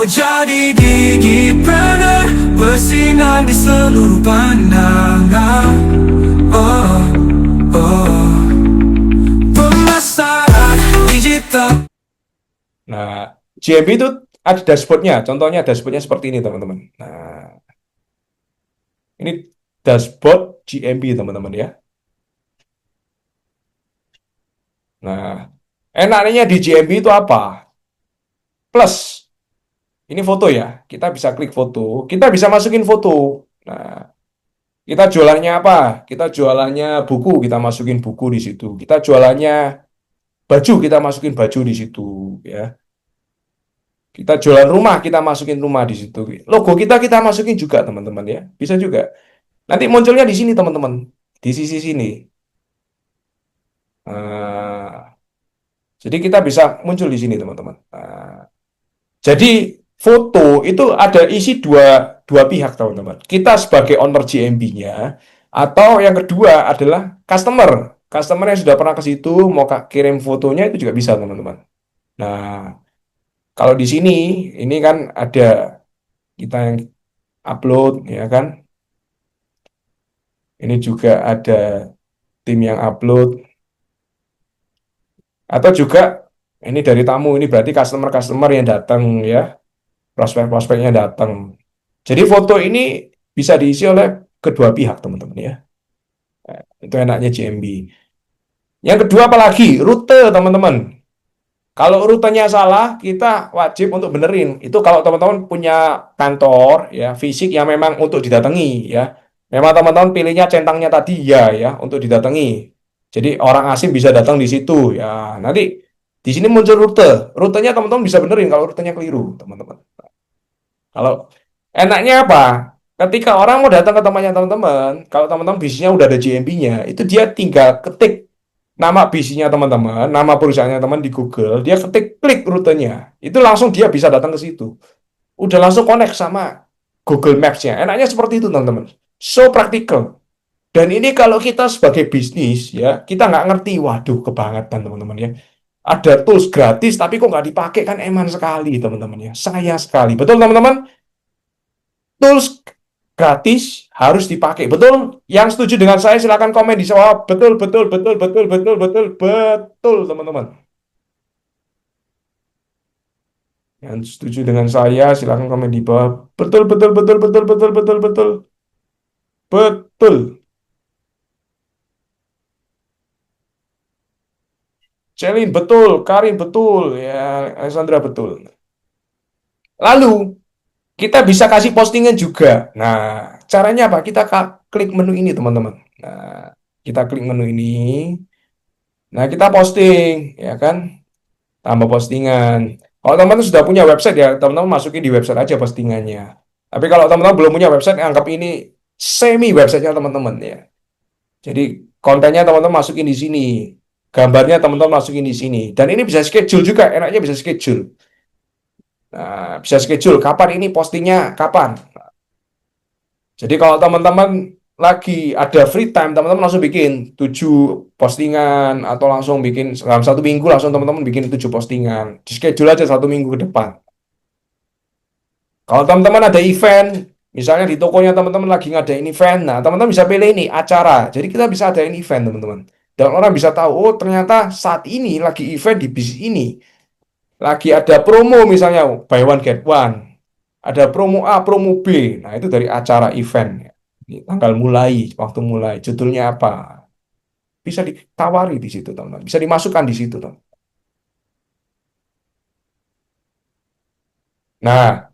jadi digipreneur, bersinar di seluruh pandangan. Oh, oh, pemasaran digital. Nah, GMB itu ada dashboardnya. Contohnya dashboardnya seperti ini, teman-teman. Nah, ini dashboard GMB, teman-teman ya. Nah, enaknya di GMB itu apa? Plus, ini foto ya. Kita bisa klik foto. Kita bisa masukin foto. Nah, kita jualannya apa? Kita jualannya buku, kita masukin buku di situ. Kita jualannya baju, kita masukin baju di situ, ya. Kita jualan rumah, kita masukin rumah di situ. Logo kita masukin juga, teman-teman ya. Bisa juga. Nanti munculnya di sini, teman-teman. Di sisi sini. Nah, jadi kita bisa muncul di sini, teman-teman. Nah, jadi foto itu ada isi dua pihak, teman-teman. Kita sebagai owner GMB-nya, atau yang kedua adalah customer. Customer yang sudah pernah ke situ, mau kirim fotonya itu juga bisa, teman-teman. Nah, kalau di sini, ini kan ada kita yang upload, ya kan? Ini juga ada tim yang upload. Atau juga ini dari tamu, ini berarti customer-customer yang datang ya, prospek-prospeknya datang. Jadi foto ini bisa diisi oleh kedua pihak, teman-teman ya. Itu enaknya GMB. Yang kedua apalagi? Rute, teman-teman. Kalau rutenya salah, kita wajib untuk benerin. Itu kalau teman-teman punya kantor ya, fisik yang memang untuk didatangi ya. Memang teman-teman pilihnya centangnya tadi ya untuk didatangi. Jadi orang asing bisa datang di situ ya. Nanti di sini muncul rute. Rutenya teman-teman bisa benerin kalau rutenya keliru, teman-teman. Kalau enaknya apa? Ketika orang mau datang ke tempatnya teman-teman, kalau teman-teman bisnisnya udah ada GMB-nya, itu dia tinggal ketik nama bisnisnya teman-teman, nama perusahaannya teman di Google, dia ketik klik rutenya, itu langsung dia bisa datang ke situ. Udah langsung connect sama Google Maps-nya. Enaknya seperti itu, teman-teman. So practical. Dan ini kalau kita sebagai bisnis, ya, kita nggak ngerti, waduh, kebangetan, teman-teman, ya. Ada tools gratis, tapi kok nggak dipakai, kan eman sekali, teman-teman, ya. Sayang sekali. Betul, teman-teman? Tools gratis harus dipakai. Betul? Yang setuju dengan saya silakan komen di bawah. Betul, betul, betul, betul, betul, betul, betul, teman-teman. Yang setuju dengan saya silakan komen di bawah. Betul, betul, betul, betul, betul, betul, betul, betul. Celin betul, Karin betul, ya, Alessandra betul. Lalu kita bisa kasih postingan juga. Nah, caranya apa? Kita klik menu ini, teman-teman. Nah, kita klik menu ini. Nah, kita posting, ya kan? Tambah postingan. Kalau teman-teman sudah punya website ya, teman-teman masukin di website aja postingannya. Tapi kalau teman-teman belum punya website, anggap ini semi websitenya teman-teman ya. Jadi kontennya teman-teman masukin di sini. Gambarnya teman-teman masukin di sini. Dan ini bisa schedule juga, enaknya bisa schedule. Nah, bisa schedule kapan ini postingnya, kapan. Jadi kalau teman-teman lagi ada free time, teman-teman langsung bikin 7 postingan atau langsung bikin dalam 1 minggu langsung teman-teman bikin 7 postingan. Di schedule aja 1 minggu ke depan. Kalau teman-teman ada event, misalnya di tokonya teman-teman lagi ngadain event, nah teman-teman bisa pilih ini acara. Jadi kita bisa adain event, teman-teman. Dan orang bisa tahu, oh ternyata saat ini lagi event di bisnis ini. Lagi ada promo misalnya, buy one get one. Ada promo A, promo B. Nah, itu dari acara event. Ini tanggal mulai, waktu mulai, judulnya apa. Bisa ditawari di situ, teman-teman. Bisa dimasukkan di situ, teman. Nah,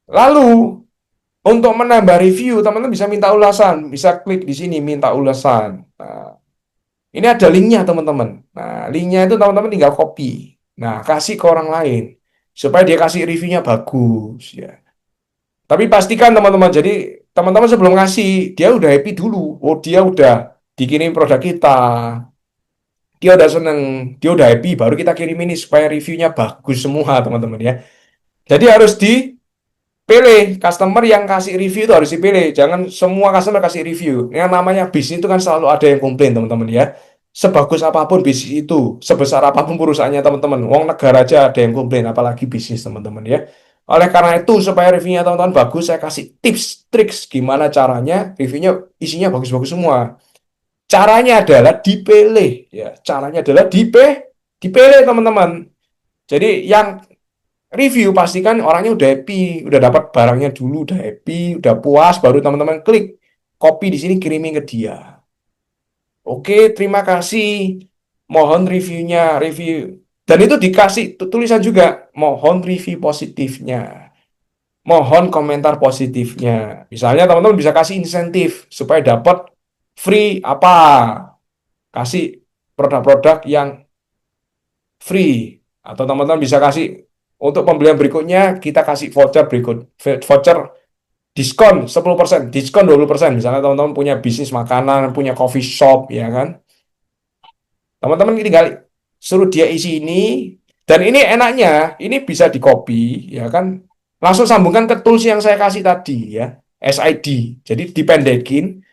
lalu untuk menambah review, teman-teman bisa minta ulasan. Bisa klik di sini, minta ulasan. Nah, ini ada linknya, teman-teman. Nah, linknya itu teman-teman tinggal copy. Nah, kasih ke orang lain. Supaya dia kasih reviewnya bagus, ya. Tapi pastikan teman-teman, jadi teman-teman sebelum ngasih, dia udah happy dulu. Oh, dia udah dikirim produk kita. Dia udah seneng, dia udah happy, baru kita kirim ini supaya reviewnya bagus semua, teman-teman ya. Jadi harus dipilih, customer yang kasih review itu harus dipilih. Jangan semua customer kasih review. Yang namanya bisnis itu kan selalu ada yang komplain, teman-teman ya. Sebagus apapun bisnis itu, sebesar apapun perusahaannya, teman-teman. Uang negara aja ada yang komplain, apalagi bisnis, teman-teman ya. Oleh karena itu, supaya reviewnya teman-teman bagus, saya kasih tips, triks gimana caranya reviewnya isinya bagus-bagus semua. Caranya adalah dipilih, ya. Caranya adalah dipilih teman-teman. Jadi yang review pastikan orangnya udah happy, udah dapat barangnya dulu, udah happy, udah puas, baru teman-teman klik copy di sini kirimin ke dia. Oke, terima kasih. Mohon reviewnya, review. Dan itu dikasih tulisan juga, mohon review positifnya. Mohon komentar positifnya. Misalnya teman-teman bisa kasih insentif supaya dapat free apa? Kasih produk-produk yang free. Atau teman-teman bisa kasih untuk pembelian berikutnya kita kasih voucher berikut. Voucher diskon 10%, diskon 20%. Misalnya teman-teman punya bisnis makanan, punya coffee shop, ya kan? Teman-teman tinggal suruh dia isi ini, dan ini enaknya, ini bisa di copy, ya kan? Langsung sambungkan ke tools yang saya kasih tadi, ya, SID. Jadi dipendekin.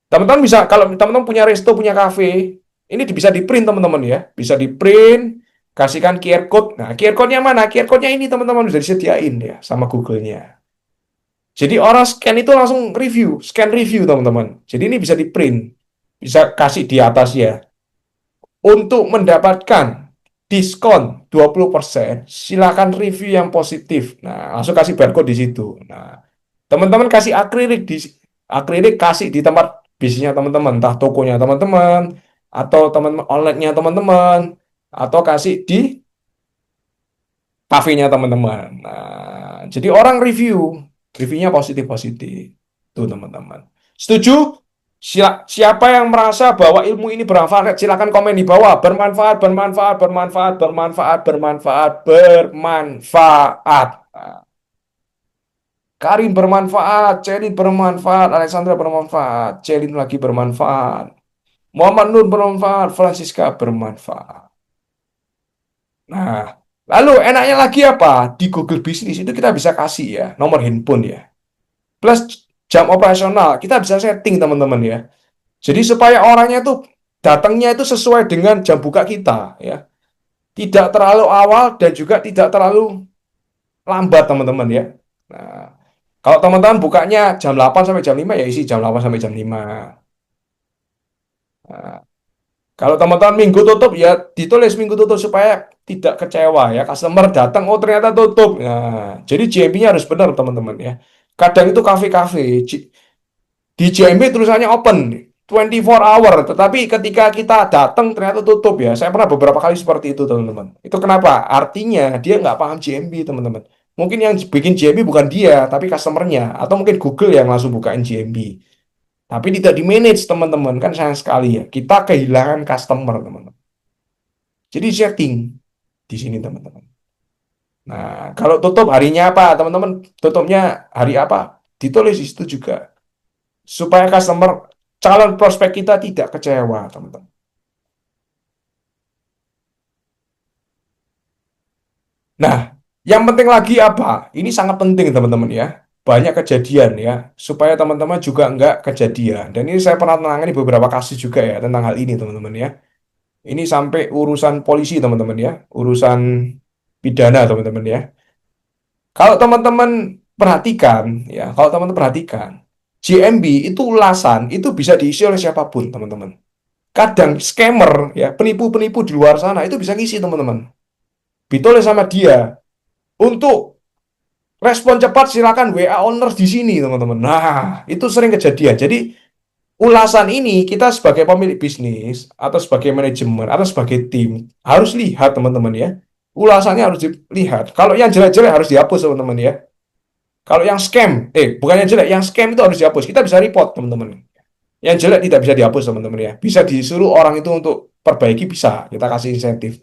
Teman-teman bisa, kalau teman-teman punya resto, punya cafe, ini bisa di print teman-teman ya, bisa di print, kasihkan QR code. Nah, QR code-nya mana? QR code-nya ini teman-teman sudah disediain ya sama Google-nya. Jadi orang scan itu langsung review, scan review teman-teman. Jadi ini bisa di print, bisa kasih di atas ya. Untuk mendapatkan diskon 20%, silakan review yang positif. Nah, langsung kasih barcode di situ. Nah, teman-teman kasih akrilik kasih di tempat bisnisnya teman-teman, entah tokonya teman-teman, atau teman online-nya teman-teman, atau kasih di kafenya teman-teman. Nah, jadi orang reviewnya positif-positif. Tuh teman-teman. Setuju? Siapa yang merasa bahwa ilmu ini bermanfaat, silakan komen di bawah. Bermanfaat, bermanfaat, bermanfaat, bermanfaat, bermanfaat, bermanfaat. Nah, Karin bermanfaat, Celin bermanfaat, Alexandra bermanfaat, Celin lagi bermanfaat, Muhammad Nur bermanfaat, Francisca bermanfaat. Nah, lalu enaknya lagi apa? Di Google Bisnis itu kita bisa kasih ya, nomor handphone ya. Plus jam operasional, kita bisa setting teman-teman ya. Jadi supaya orangnya tuh datangnya itu sesuai dengan jam buka kita ya. Tidak terlalu awal dan juga tidak terlalu lambat teman-teman ya. Nah, kalau teman-teman bukanya jam 8 sampai jam 5 ya isi jam 8 sampai jam 5. Nah, kalau teman-teman minggu tutup ya ditulis minggu tutup supaya tidak kecewa ya. Customer datang oh ternyata tutup. Nah, jadi JMP-nya harus benar teman-teman ya. Kadang itu kafe-kafe di JMP tulisannya open 24 hour, tetapi ketika kita datang ternyata tutup ya. Saya pernah beberapa kali seperti itu teman-teman. Itu kenapa? Artinya dia nggak paham JMP teman-teman. Mungkin yang bikin JMP bukan dia, tapi customernya. Atau mungkin Google yang langsung bukain JMP. Tapi tidak di manage teman-teman. Kan sayang sekali ya. Kita kehilangan customer teman-teman. Jadi setting di sini teman-teman. Nah, kalau tutup harinya apa teman-teman? Tutupnya hari apa? Ditulis di situ juga. Supaya customer calon prospek kita tidak kecewa, teman-teman. Nah, yang penting lagi apa? Ini sangat penting, teman-teman ya. Banyak kejadian ya, supaya teman-teman juga nggak kejadian. Dan ini saya pernah menangani beberapa kasus juga ya tentang hal ini, teman-teman ya. Ini sampai urusan polisi, teman-teman ya. Urusan pidana, teman-teman ya. Kalau teman-teman perhatikan, ya, kalau teman-teman perhatikan, JMB itu ulasan, itu bisa diisi oleh siapapun, teman-teman. Kadang scammer ya, penipu-penipu di luar sana itu bisa ngisi teman-teman. Ditulis sama dia untuk respon cepat silakan WA owner di sini teman-teman. Nah, itu sering kejadian. Jadi ulasan ini kita sebagai pemilik bisnis atau sebagai manajemen atau sebagai tim harus lihat teman-teman ya. Ulasannya harus dilihat. Kalau yang jelek-jelek harus dihapus teman-teman ya. Kalau yang scam, bukannya jelek, yang scam itu harus dihapus. Kita bisa report teman-teman. Yang jelek tidak bisa dihapus teman-teman ya. Bisa disuruh orang itu untuk perbaiki bisa. Kita kasih insentif.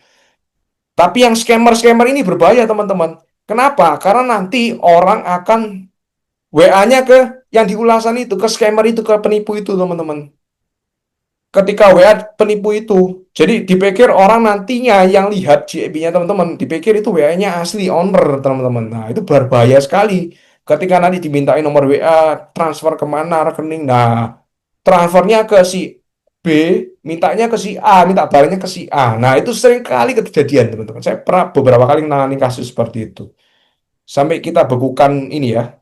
Tapi yang scammer-scammer ini berbahaya teman-teman. Kenapa? Karena nanti orang akan WA-nya ke yang diulasan itu, ke scammer itu, ke penipu itu teman-teman. Ketika WA penipu itu, jadi dipikir orang nantinya yang lihat JB-nya teman-teman, dipikir itu WA-nya asli owner teman-teman. Nah itu berbahaya sekali. Ketika nanti dimintain nomor WA, transfer kemana rekening. Nah, transfernya ke si B, mintanya ke si A, minta barangnya ke si A. Nah, itu sering kali kejadian, teman-teman. Saya pernah beberapa kali menangani kasus seperti itu. sampai kita bekukan ini ya,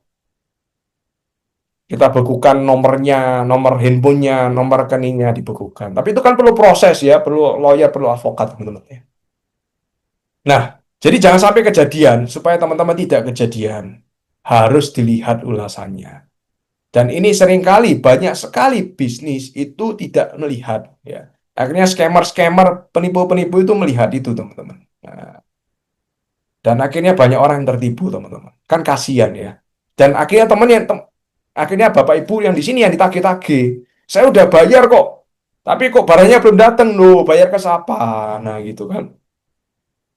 kita bekukan nomornya, nomor handphonenya, nomor rekeningnya dibekukan. Tapi itu kan perlu proses ya, perlu lawyer, perlu advokat, teman-teman ya. Nah, jadi jangan sampai kejadian, supaya teman-teman tidak kejadian, harus dilihat ulasannya. Dan ini seringkali, banyak sekali bisnis itu tidak melihat ya. Akhirnya scammer-scammer, penipu-penipu itu melihat itu, teman-teman. Nah, dan akhirnya banyak orang yang tertipu, teman-teman. Kan kasihan ya. Dan akhirnya akhirnya Bapak Ibu yang di sini yang ditagih-tagih. Saya udah bayar kok. Tapi kok barangnya belum datang loh, bayar ke siapa? Nah, gitu kan.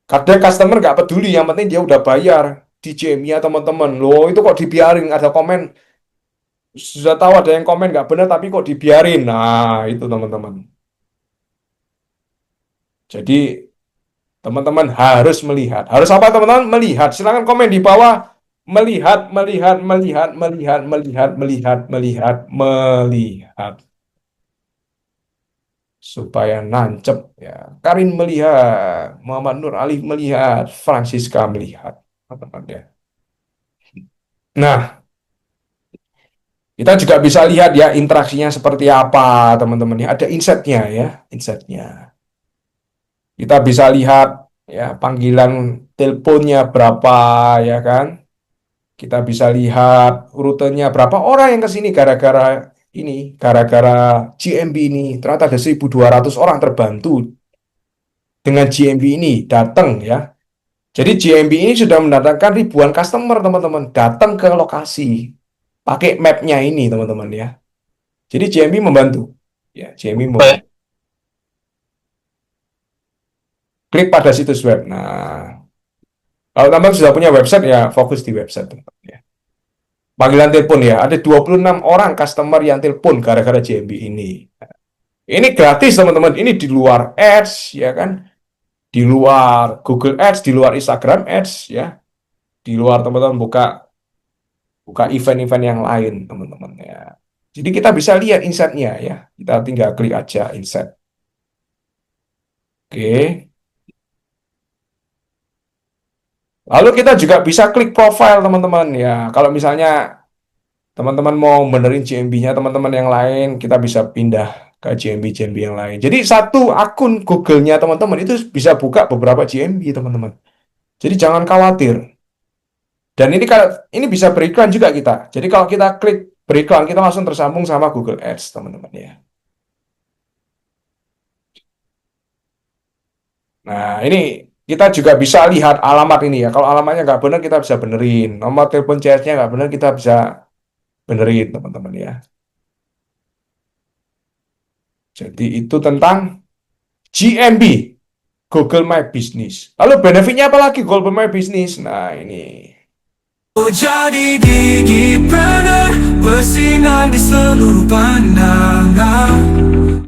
Kadang customer nggak peduli, yang penting dia udah bayar di Jemia, teman-teman. Loh, itu kok dibiarin, ada komen, sudah tahu ada yang komen nggak benar, tapi kok dibiarin. Nah, itu teman-teman. Jadi, teman-teman harus melihat. Harus apa, teman-teman? Melihat. Silakan komen di bawah. Melihat, melihat, melihat, melihat, melihat, melihat, melihat, melihat. Supaya nancep ya. Karin melihat, Muhammad Nur Ali melihat, Francisca melihat, teman-teman ya. Nah, kita juga bisa lihat ya interaksinya seperti apa, teman-teman ya. Ada insight-nya ya, insight-nya. Kita bisa lihat ya panggilan teleponnya berapa ya kan. Kita bisa lihat rutenya berapa orang yang ke sini gara-gara GMB ini. Ternyata ada 1.200 orang terbantu dengan GMB ini datang ya. Jadi GMB ini sudah mendatangkan ribuan customer, teman-teman, datang ke lokasi pakai map-nya ini, teman-teman ya. Jadi GMB membantu. Ya, GMB membantu. Klik pada situs web. Nah, kalau teman-teman sudah punya website ya fokus di website, teman-teman ya. Panggilan telepon ya, ada 26 orang customer yang telepon gara-gara GMB ini. Ini gratis, teman-teman. Ini di luar ads ya kan. Di luar Google Ads, di luar Instagram Ads ya. Di luar teman-teman buka event-event yang lain, teman-teman ya. Jadi kita bisa lihat insight-nya ya. Kita tinggal klik aja insight. Oke. Lalu kita juga bisa klik profile, teman-teman ya. Kalau misalnya teman-teman mau benerin GMB-nya teman-teman yang lain, kita bisa pindah ke GMB yang lain. Jadi satu akun Google-nya teman-teman itu bisa buka beberapa GMB, teman-teman. Jadi jangan khawatir. Dan ini bisa beriklan juga kita. Jadi kalau kita klik beriklan, kita langsung tersambung sama Google Ads, teman-teman ya. Nah, ini kita juga bisa lihat alamat ini ya. Kalau alamatnya nggak benar, kita bisa benerin. Nomor telepon CS-nya nggak benar, kita bisa benerin, teman-teman ya. Jadi itu tentang GMB, Google My Business. Lalu benefitnya apa lagi Google My Business? Nah, ini. Jadi digipreneur bersinar di seluruh pandangan.